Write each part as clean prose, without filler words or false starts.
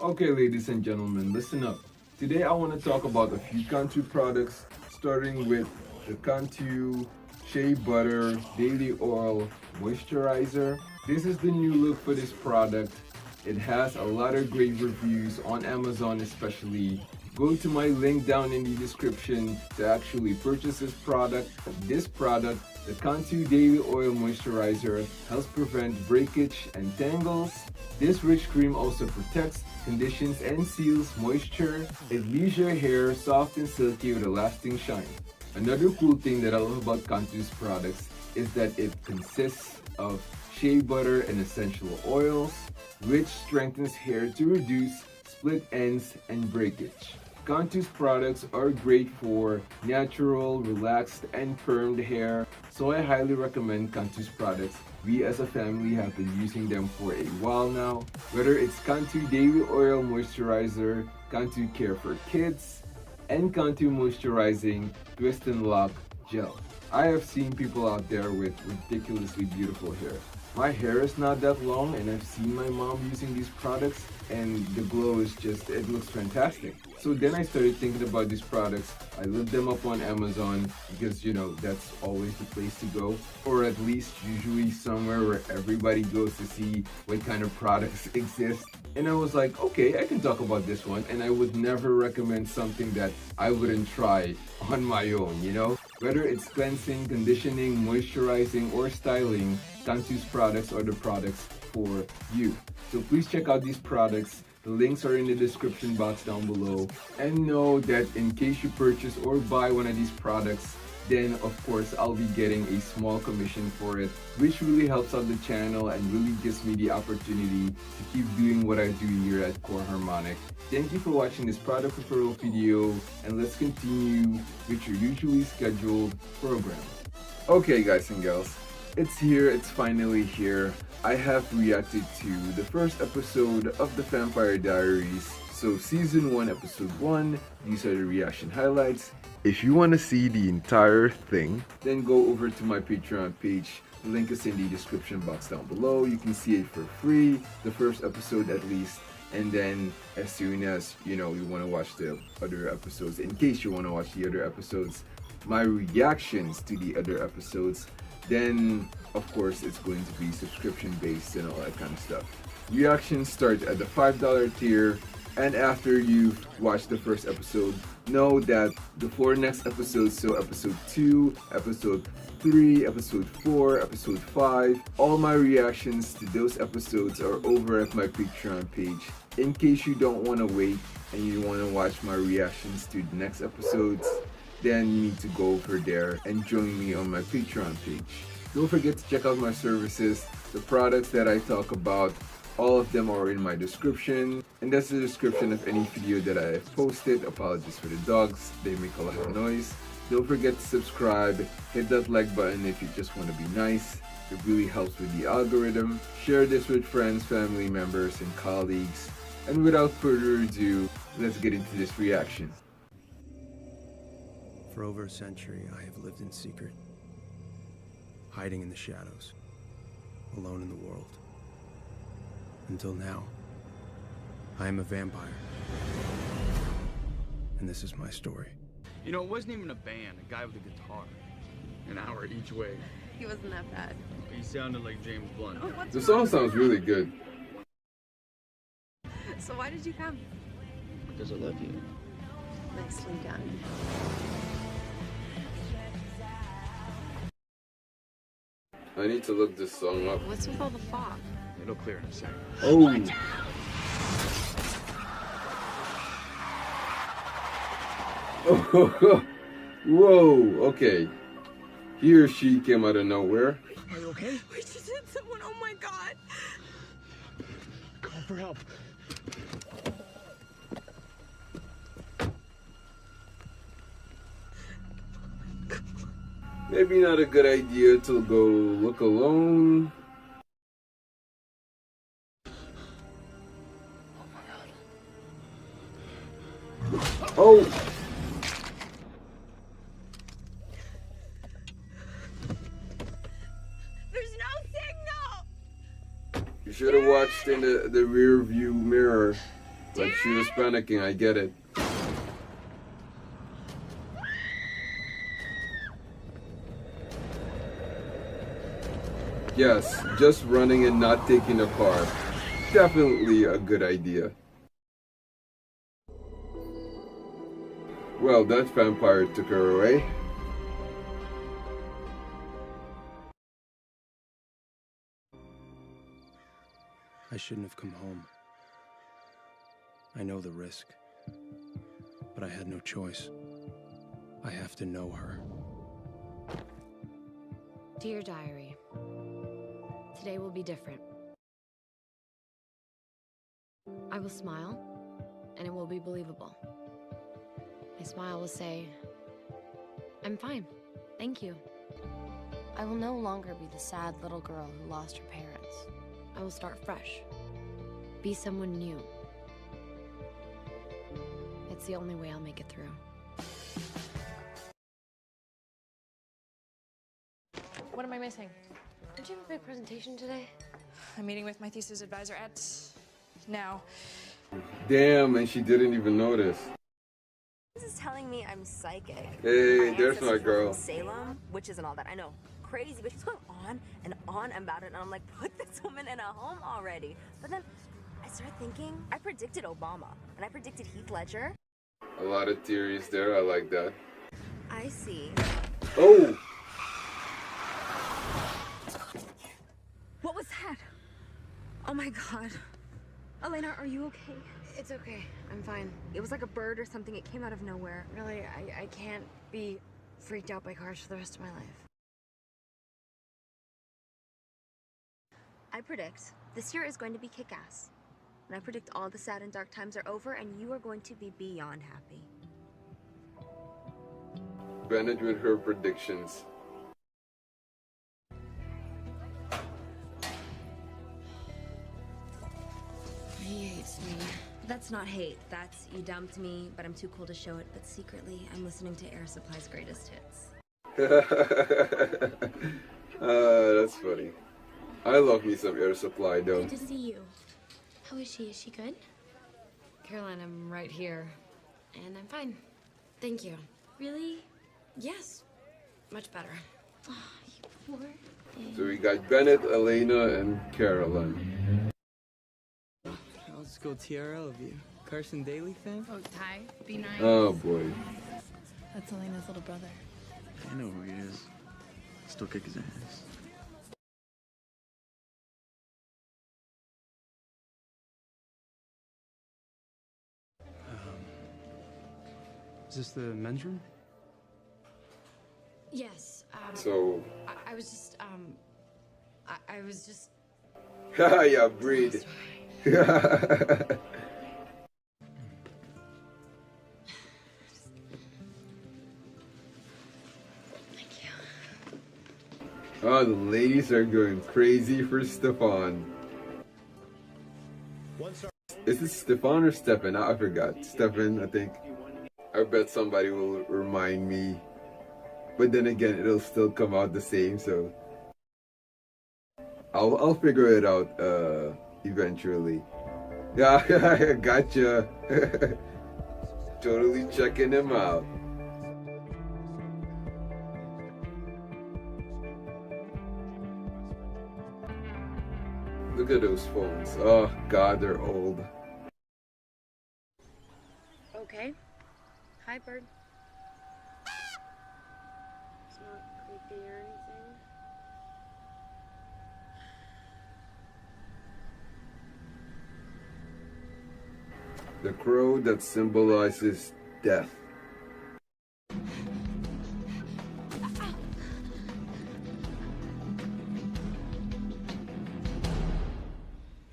Okay, ladies and gentlemen, listen up. Today I want to talk about a few Cantu products, starting with the Cantu Shea Butter Daily Oil Moisturizer. This is the new look for this product. It has a lot of great reviews on Amazon especially. Go to my link down in the description to actually purchase this product. The Cantu Daily Oil Moisturizer, helps prevent breakage and tangles. This rich cream also protects, conditions, and seals moisture. It leaves your hair soft and silky with a lasting shine. Another cool thing that I love about Cantu's products is that it consists of shea butter and essential oils, which strengthens hair to reduce split ends and breakage. Cantu's products are great for natural, relaxed, and permed hair, so I highly recommend Cantu's products. We as a family have been using them for a while now. Whether it's Cantu Daily Oil Moisturizer, Cantu Care for Kids, and Cantu Moisturizing Twist and Lock Gel. I have seen people out there with ridiculously beautiful hair. My hair is not that long and I've seen my mom using these products and the glow is just, it looks fantastic. So then I started thinking about these products. I looked them up on Amazon because that's always the place to go, or at least usually somewhere where everybody goes to see what kind of products exist. And I was like, okay, I can talk about this one, and I would never recommend something that I wouldn't try on my own, Whether it's cleansing, conditioning, moisturizing, or styling, Cantu's products are the products for you. So please check out these products. The links are in the description box down below. And know that in case you purchase or buy one of these products, then of course I'll be getting a small commission for it, which really helps out the channel and really gives me the opportunity to keep doing what I do here at Core Harmonic. Thank you for watching this product referral video, and let's continue with your usually scheduled program. Okay guys and gals, it's here, it's finally here. I have reacted to the first episode of the Vampire Diaries. So season 1, episode 1, these are the reaction highlights. If you want to see the entire thing, then go over to my Patreon page. The link is in the description box down below. You can see it for free, the first episode at least. And then as soon as you want to watch the other episodes, in case you want to watch the other episodes, my reactions to the other episodes, then of course it's going to be subscription based and all that kind of stuff. Reactions start at the $5 tier, and after you've watched the first episode, know that the 4 next episodes, so episode 2, episode 3, episode 4, episode 5, all my reactions to those episodes are over at my Patreon page. In case you don't want to wait and you want to watch my reactions to the next episodes, then you need to go over there and join me on my Patreon page. Don't forget to check out my services. The products that I talk about, all of them are in my description, and that's the description of any video that I have posted. Apologies for the dogs, they make a lot of noise. Don't forget to subscribe, hit that like button if you just want to be nice. It really helps with the algorithm. Share this with friends, family members, and colleagues. And without further ado, let's get into this reaction. For over a century, I have lived in secret, hiding in the shadows, alone in the world. Until now, I am a vampire. And this is my story. It wasn't even a band, a guy with a guitar. An hour each way. He wasn't that bad. He sounded like James Blunt. Oh, what's The wrong song with sounds that? really good. So why did you come? Because I love you. Nicely done. I need to look this song up. What's with all the fog? It'll clear in a second. Oh! Oh, whoa, okay. He or she came out of nowhere. Are you okay? We just hit someone, oh my god! Call for help. Maybe not a good idea to go look alone. Oh! There's no signal! You should have watched in the rear view mirror. But she was panicking, I get it. Yes, just running and not taking a car. Definitely a good idea. Well, that vampire took her away. I shouldn't have come home. I know the risk. But I had no choice. I have to know her. Dear Diary, today will be different. I will smile, and it will be believable. My smile will say, I'm fine, thank you. I will no longer be the sad little girl who lost her parents. I will start fresh, be someone new. It's the only way I'll make it through. What am I missing? Did you have a big presentation today? I'm meeting with my thesis advisor at now. Damn, and she didn't even notice. This is telling me I'm psychic. Hey, there's my girl. From Salem, which isn't all that. I know, crazy, but she's going on and on about it, and I'm like, put this woman in a home already. But then I started thinking, I predicted Obama, and I predicted Heath Ledger. A lot of theories there, I like that. I see. Oh! What was that? Oh my God. Elena, are you okay? It's okay, I'm fine. It was like a bird or something. It came out of nowhere. Really, I can't be freaked out by cars for the rest of my life. I predict this year is going to be kick-ass. And I predict all the sad and dark times are over, and you are going to be beyond happy. Bennett with her predictions. He hates me. That's not hate. That's you dumped me, but I'm too cool to show it. But secretly, I'm listening to Air Supply's greatest hits. That's funny. I love me some Air Supply though. Good to see you. How is she? Is she good? Caroline, I'm right here. And I'm fine. Thank you. Really? Yes. Much better. Oh, you poor thing. So we got Bennett, Elena, and Caroline. Let's go TRL of you. Carson Daly fan? Oh, Ty, be nice. Oh boy. That's Elena's little brother. I know who he is. Still kick his ass. Is this the men's room? Yes. So, I was just, I was just... yeah, breed. Thank you. Oh, the ladies are going crazy for Stefan. Is it Stefan or Stefan? I forgot. Stefan, I think. I bet somebody will remind me. But then again, it'll still come out the same, so I'll figure it out eventually. Yeah, I gotcha. Totally checking him out. Look at those phones. Oh God, they're old. Okay. Hi, bird. It's not creepy or anything. The crow that symbolizes death.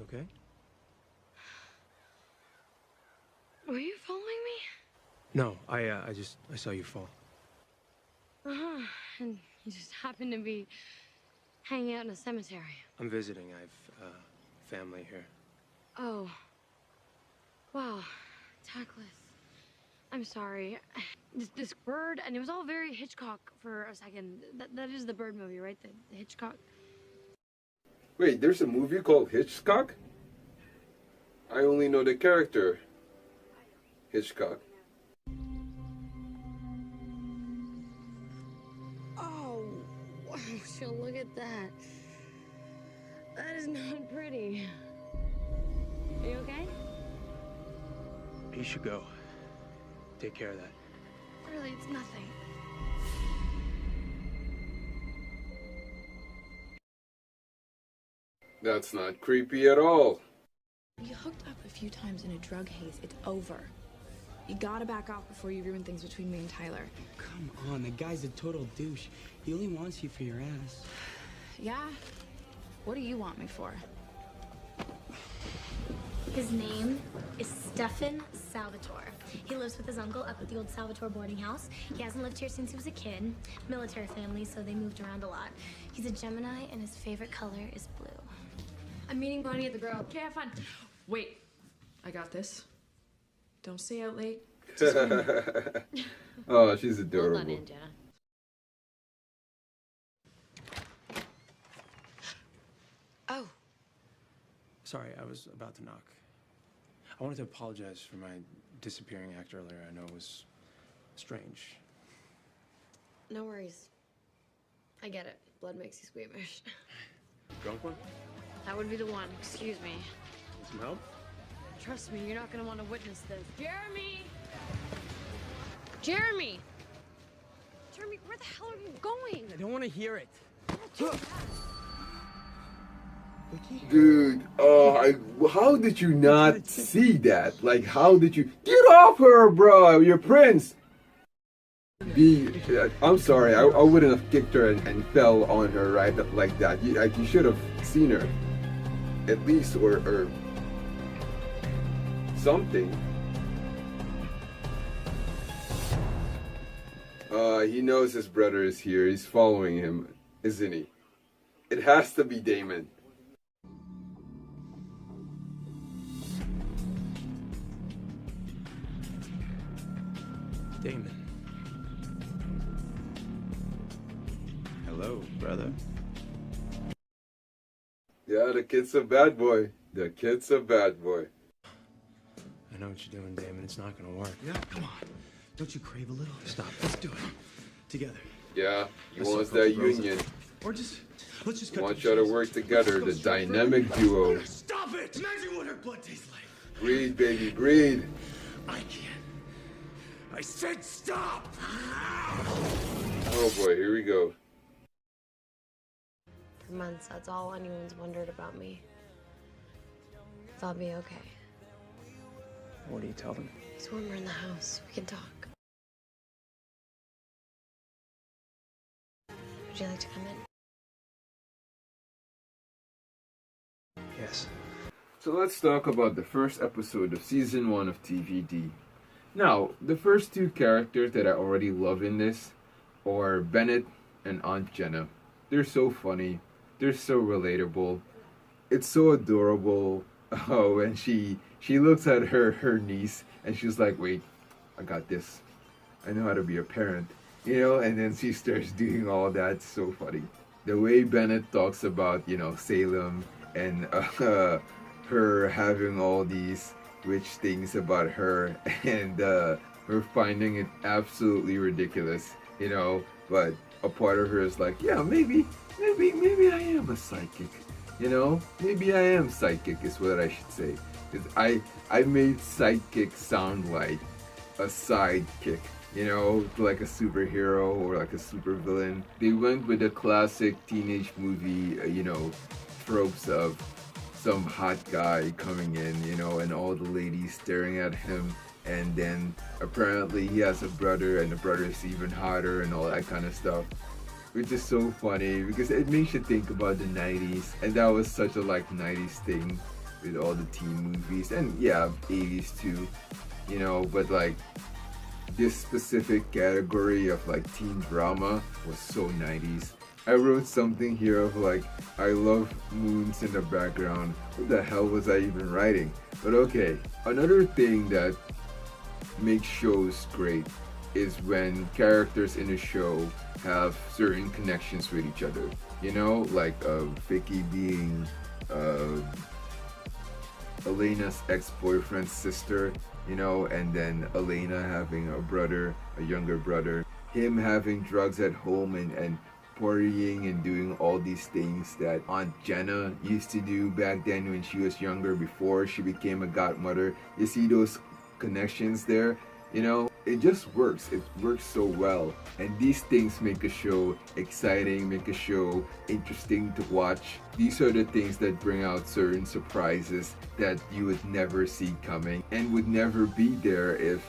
Okay. Were you following me? No, I saw you fall. Uh-huh. And you just happened to be hanging out in a cemetery. I'm visiting. I've family here. Oh. Wow. Tactless. I'm sorry. This bird, and it was all very Hitchcock for a second. That is the bird movie, right? The Hitchcock. Wait, there's a movie called Hitchcock? I only know the character. Hitchcock. Oh, wow, She'll look at that. That is not pretty. Are you okay? You should go. Take care of that. Really, it's nothing. That's not creepy at all. You hooked up a few times in a drug haze. It's over. You gotta back off before you ruin things between me and Tyler. Come on, the guy's a total douche. He only wants you for your ass. Yeah? What do you want me for? His name is Stefan Salvatore. He lives with his uncle up at the old Salvatore boarding house. He hasn't lived here since he was a kid. Military family, so they moved around a lot. He's a Gemini, and his favorite color is blue. I'm meeting Bonnie at the Grove. Okay, have fun. Wait, I got this. Don't stay out late. Oh, she's Hold adorable. on in, Jenna. Oh, Sorry, I was about to knock. I wanted to apologize for my disappearing act earlier. I know it was strange. no worries. I get it. Blood makes you squeamish. Drunk one? That would be the one. Excuse me. Need some help? Trust me, you're not gonna want to witness this. Jeremy! Jeremy! Jeremy, where the hell are you going? I don't want to hear it. Vicky? Dude, how did you not see that? Like, how did you get off her, bro? You're Prince. I'm sorry, I wouldn't have kicked her and fell on her right like that. You should have seen her, at least, or something. He knows his brother is here. He's following him, isn't he? It has to be Damon. Damon. Hello, brother. Yeah, the kid's a bad boy. The kid's a bad boy. I know what you're doing, Damon. It's not gonna work. Yeah, come on. Don't you crave a little? Stop. Let's do it. Together. Yeah, he Let's wants support that the bros. union. Or let's just cut Want to y'all to chase. work together, the dynamic duo. Stop it! Imagine what her blood tastes like. Breathe, baby, breathe. I can't. I said stop! Oh boy, here we go. For months, that's all anyone's wondered about me. If I'll be okay. What do you tell them? Just when we're in the house, we can talk. Would you like to come in? Yes. So let's talk about the first episode of season 1 of TVD. Now, the first two characters that I already love in this are Bennett and Aunt Jenna. They're so funny. They're so relatable. It's so adorable. Oh, and she looks at her niece and she's like, wait, I got this. I know how to be a parent. You know, and then she starts doing all that. It's so funny. The way Bennett talks about, Salem and her having all these witch things about her and her finding it absolutely ridiculous, but a part of her is like, yeah, maybe I am a psychic, maybe I am psychic is what I should say, because I made psychic sound like a sidekick, like a superhero or like a supervillain. They went with the classic teenage movie, tropes of some hot guy coming in, and all the ladies staring at him, and then apparently he has a brother and the brother is even hotter and all that kind of stuff, which is so funny because it makes you think about the 90s, and that was such a 90s thing with all the teen movies, and yeah, 80s too, but this specific category of teen drama was so 90s. I wrote something here of I love moons in the background. What the hell was I even writing? But okay, another thing that makes shows great is when characters in a show have certain connections with each other. Vicky being Elena's ex-boyfriend's sister, you know, and then Elena having a brother, a younger brother, him having drugs at home and partying and doing all these things that Aunt Jenna used to do back then when she was younger before she became a godmother. You see those connections there, you know, it just works. It works so well. And these things make a show exciting, make a show interesting to watch. These are the things that bring out certain surprises that you would never see coming and would never be there if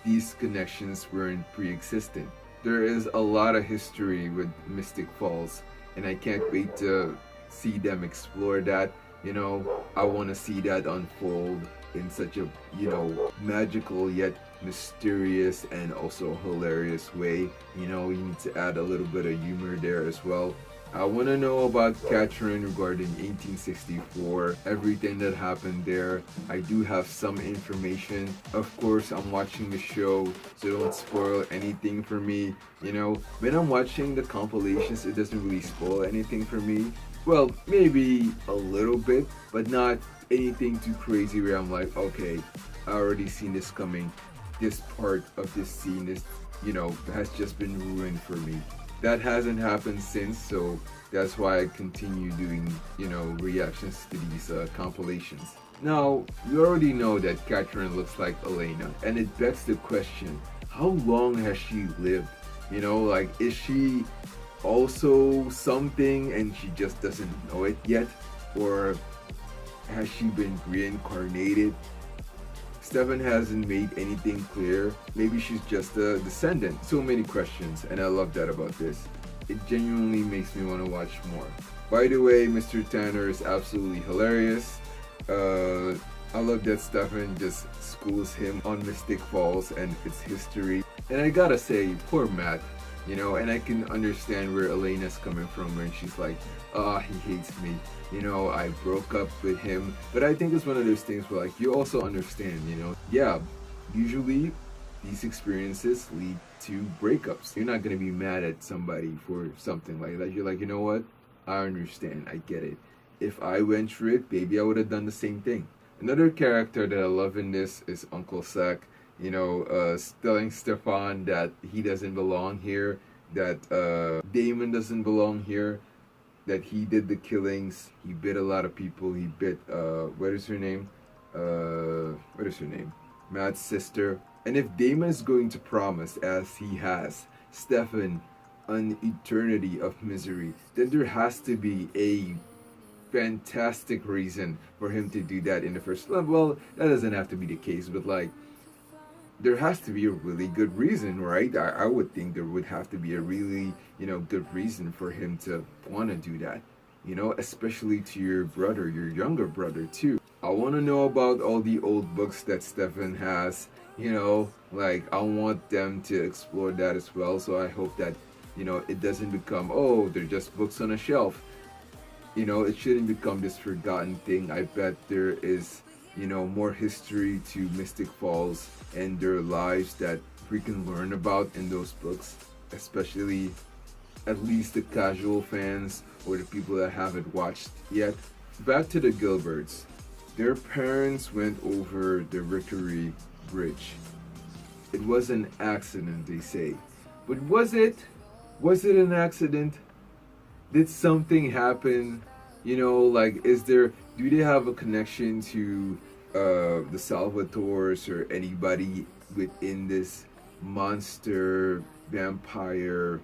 these connections weren't pre-existent. There is a lot of history with Mystic Falls, and I can't wait to see them explore that. You know, I want to see that unfold in such a, you know, magical yet mysterious and also hilarious way. You know, you need to add a little bit of humor there as well. I want to know about Catherine regarding 1864, everything that happened there. I do have some information. Of course, I'm watching the show, so don't spoil anything for me. You know, when I'm watching the compilations, it doesn't really spoil anything for me. Well, maybe a little bit, but not anything too crazy where I'm like, okay, I already seen this coming. This part of this scene is, you know, has just been ruined for me. That hasn't happened since, so that's why I continue doing, you know, reactions to these compilations. Now, you already know that Catherine looks like Elena, and it begs the question, how long has she lived? You know, like, is she also something and she just doesn't know it yet? Or has she been reincarnated? Stefan hasn't made anything clear. Maybe she's just a descendant. So many questions, and I love that about this. It genuinely makes me want to watch more. By the way, Mr. Tanner is absolutely hilarious. I love that Stefan just schools him on Mystic Falls and its history. And I gotta say, poor Matt, you know, and I can understand where Elena's coming from when she's like, he hates me. You know, I broke up with him. But I think it's one of those things where, like, you also understand, you know, yeah, usually these experiences lead to breakups. You're not going to be mad at somebody for something like that. You're like, you know what? I understand. I get it. If I went through it, maybe I would have done the same thing. Another character that I love in this is Uncle Sack. You know, telling Stefan that he doesn't belong here, that Damon doesn't belong here, that he did the killings, he bit a lot of people, he bit, what is her name? Matt's sister. And if Damon is going to promise, as he has, Stefan an eternity of misery, then there has to be a fantastic reason for him to do that in the first level. Well, that doesn't have to be the case, but like, there has to be a really good reason, right? I would think there would have to be a really, you know, good reason for him to want to do that, you know, especially to your brother, your younger brother too. I want to know about all the old books that Stefan has, you know, like I want them to explore that as well. So I hope that, you know, it doesn't become, oh, they're just books on a shelf. You know, it shouldn't become this forgotten thing. I bet there is, you know, more history to Mystic Falls and their lives that we can learn about in those books, especially at least the casual fans or the people that haven't watched yet. Back to the Gilberts. Their parents went over the Rickery Bridge. It was an accident, they say. But was it? Was it an accident? Did something happen? You know, like, do they have a connection to the Salvatores or anybody within this monster vampire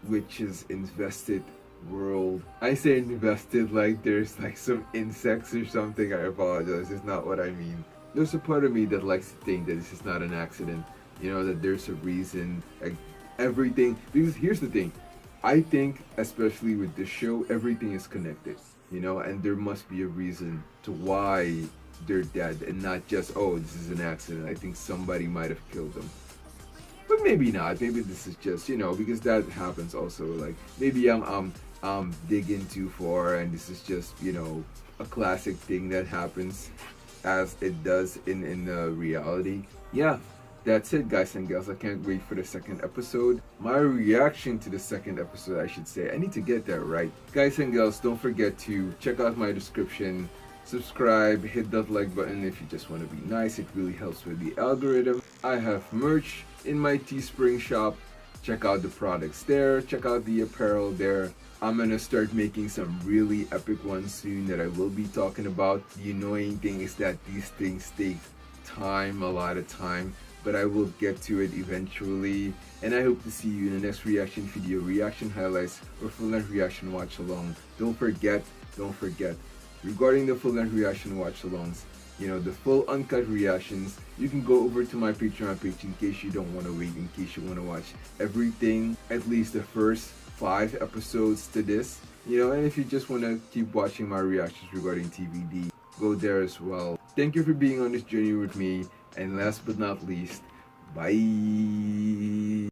witches invested world? I say invested like there's like some insects or something. I apologize, it's not what I mean. There's a part of me that likes to think that this is not an accident, you know, that there's a reason, like everything. Because here's the thing, I think especially with this show, everything is connected, you know, and there must be a reason to why they're dead and not just, oh, this is an accident. I think somebody might have killed them. But maybe not. Maybe this is just, you know, because that happens also. Like, maybe I'm digging too far and this is just, you know, a classic thing that happens as it does in reality. Yeah, that's it, guys and gals. I can't wait for the second episode. My reaction to the second episode, I should say. I need to get that right. Guys and gals, don't forget to check out my description subscribe, hit that like button if you just want to be nice. It really helps with the algorithm. I have merch in my Teespring shop. Check out the products there, check out the apparel there. I'm gonna start making some really epic ones soon that I will be talking about. The annoying thing is that these things take time, a lot of time, but I will get to it eventually. And I hope to see you in the next reaction video, reaction highlights, or full-length reaction watch-along. Don't forget, regarding the full-length reaction watch-alongs, you know, the full uncut reactions, you can go over to my Patreon page in case you don't want to wait, in case you want to watch everything, at least the first 5 episodes to this, you know. And if you just want to keep watching my reactions regarding TVD, go there as well. Thank you for being on this journey with me, and last but not least, bye.